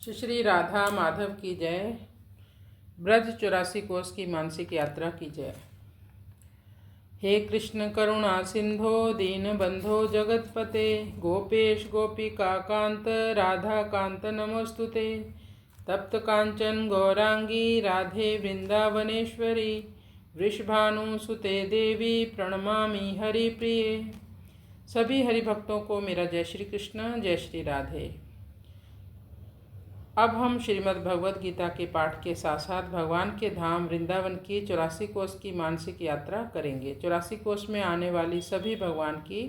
श्री श्री राधा माधव की जय। ब्रज 84 कोस की मानसिक यात्रा की जय। हे कृष्ण करुणा सिंधो दीन बंधो जगतपते गोपेश गोपिका कांत राधा कांत नमोस्तुते। तप्त कांचन गौरांगी राधे वृंदावनेश्वरी वृषभानु सुते देवी प्रणमामि हरिप्रिये। सभी हरिभक्तों को मेरा जय श्री कृष्ण, जय श्री राधे। अब हम श्रीमद् भगवद गीता के पाठ के साथ साथ भगवान के धाम वृंदावन की 84 कोस की मानसिक यात्रा करेंगे। 84 कोस में आने वाली सभी भगवान की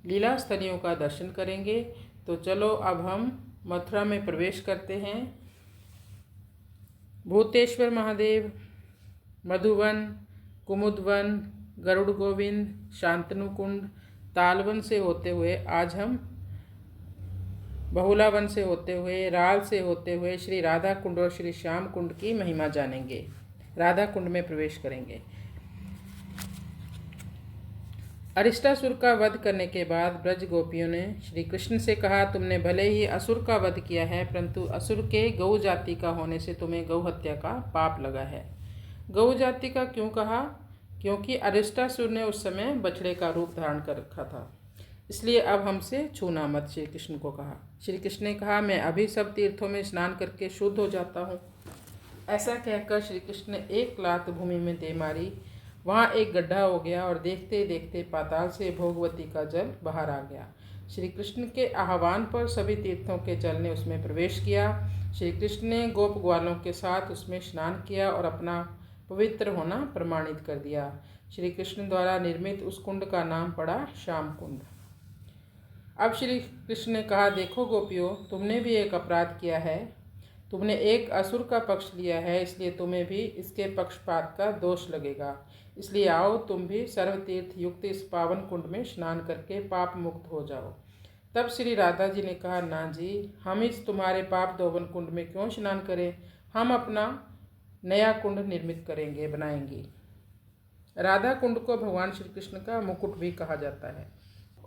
लीला स्थलियों का दर्शन करेंगे। तो चलो अब हम मथुरा में प्रवेश करते हैं। भूतेश्वर महादेव, मधुवन, कुमुदवन, गरुड़ गोविंद, शांतनु कुंड, तालवन से होते हुए आज हम बहुलावन से होते हुए, राल से होते हुए श्री राधा कुंड और श्री श्याम कुंड की महिमा जानेंगे। राधा कुंड में प्रवेश करेंगे। अरिष्टासुर का वध करने के बाद ब्रज गोपियों ने श्री कृष्ण से कहा, तुमने भले ही असुर का वध किया है, परंतु असुर के गौ जाति का होने से तुम्हें गौ हत्या का पाप लगा है। गौ जाति का क्यों कहा? क्योंकि अरिष्टासुर ने उस समय बछड़े का रूप धारण कर रखा था, इसलिए अब हमसे छूना मत, श्री कृष्ण को कहा। श्री कृष्ण ने कहा, मैं अभी सब तीर्थों में स्नान करके शुद्ध हो जाता हूँ। ऐसा कहकर श्री कृष्ण ने एक लात भूमि में दे मारी। वहाँ एक गड्ढा हो गया और देखते देखते पाताल से भोगवती का जल बाहर आ गया। श्री कृष्ण के आह्वान पर सभी तीर्थों के जल ने उसमें प्रवेश किया। श्री कृष्ण ने गोप ग्वालों के साथ उसमें स्नान किया और अपना पवित्र होना प्रमाणित कर दिया। श्री कृष्ण द्वारा निर्मित उस कुंड का नाम पड़ा श्याम कुंड। अब श्री कृष्ण ने कहा, देखो गोपियों, तुमने भी एक अपराध किया है। तुमने एक असुर का पक्ष लिया है, इसलिए तुम्हें भी इसके पक्षपात का दोष लगेगा। इसलिए आओ, तुम भी सर्वतीर्थ युक्त इस पावन कुंड में स्नान करके पाप मुक्त हो जाओ। तब श्री राधा जी ने कहा, ना जी, हम इस तुम्हारे पाप दोवन कुंड में क्यों स्नान करें, हम अपना नया कुंड निर्मित करेंगे, बनाएंगे। राधा कुंड को भगवान श्री कृष्ण का मुकुट भी कहा जाता है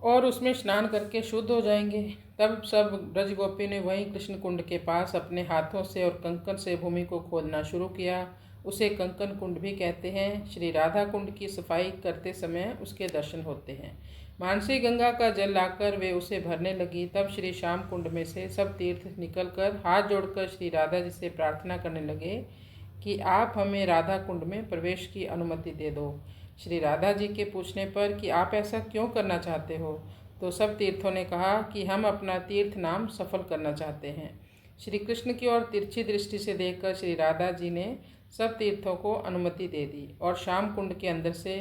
और उसमें स्नान करके शुद्ध हो जाएंगे। तब सब ब्रज गोपी ने वहीं कृष्ण कुंड के पास अपने हाथों से और कंकन से भूमि को खोदना शुरू किया। उसे कंकन कुंड भी कहते हैं। श्री राधा कुंड की सफाई करते समय उसके दर्शन होते हैं। मानसी गंगा का जल लाकर वे उसे भरने लगी। तब श्री श्याम कुंड में से सब तीर्थ निकलकर हाथ जोड़कर श्री राधा जी से प्रार्थना करने लगे कि आप हमें राधा कुंड में प्रवेश की अनुमति दे दो। श्री राधा जी के पूछने पर कि आप ऐसा क्यों करना चाहते हो, तो सब तीर्थों ने कहा कि हम अपना तीर्थ नाम सफल करना चाहते हैं। श्री कृष्ण की ओर तिरछी दृष्टि से देखकर श्री राधा जी ने सब तीर्थों को अनुमति दे दी और श्याम कुंड के अंदर से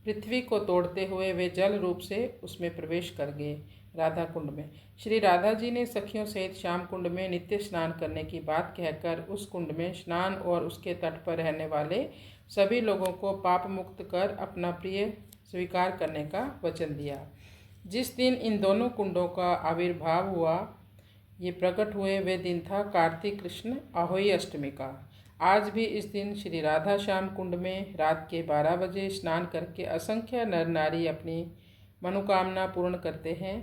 पृथ्वी को तोड़ते हुए वे जल रूप से उसमें प्रवेश कर गए। राधा कुंड में श्री राधा जी ने सखियों सहित श्याम कुंड में नित्य स्नान करने की बात कहकर उस कुंड में स्नान और उसके तट पर रहने वाले सभी लोगों को पाप मुक्त कर अपना प्रिय स्वीकार करने का वचन दिया। जिस दिन इन दोनों कुंडों का आविर्भाव हुआ, ये प्रकट हुए, वे दिन था कार्तिक कृष्ण आहोई अष्टमी का। आज भी इस दिन श्री राधा श्याम कुंड में रात के 12 बजे स्नान करके असंख्य नर नारी अपनी मनोकामना पूर्ण करते हैं।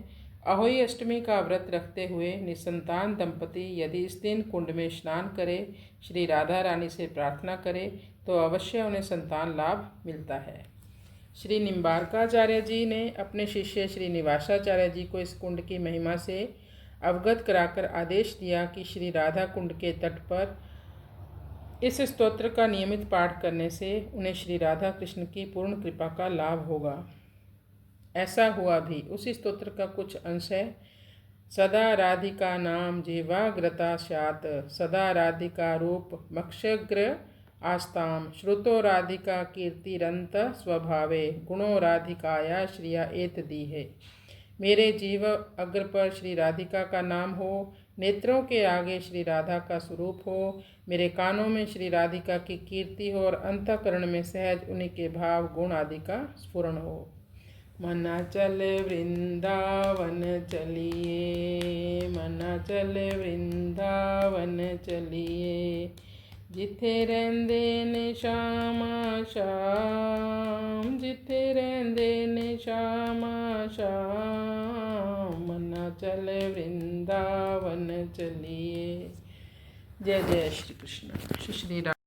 अहोई अष्टमी का व्रत रखते हुए निसंतान दंपति यदि इस दिन कुंड में स्नान करे, श्री राधा रानी से प्रार्थना करे, तो अवश्य उन्हें संतान लाभ मिलता है। श्री निम्बारकाचार्य जी ने अपने शिष्य श्री निवासाचार्य जी को इस कुंड की महिमा से अवगत कराकर आदेश दिया कि श्री राधा कुंड के तट पर इस स्तोत्र का नियमित पाठ करने से उन्हें श्री राधा कृष्ण की पूर्ण कृपा का लाभ होगा। ऐसा हुआ भी। उसी स्तोत्र का कुछ अंश है। सदा राधिका नाम जीवाग्रता स्यात्, सदा राधिका रूप मक्षग्र आस्ताम, श्रुतो राधिका कीर्तिरंत स्वभावे, गुणो राधिकाया श्रिया एत दी है। मेरे जीव अग्र पर श्री राधिका का नाम हो, नेत्रों के आगे श्री राधा का स्वरूप हो, मेरे कानों में श्री राधिका की कीर्ति हो और अंतःकरण में सहज उन्हीं के भाव गुण आदि का स्फुरण हो। मना चल वृंदावन चलिए, मना चल वृंदावन चलिए, जिथे रहंदे ने श्यामा श्याम, जिथे रहंदे ने श्यामा श्याम, मना चल वृंदावन चलिए। जय जय श्री कृष्ण। श्री श्री राम।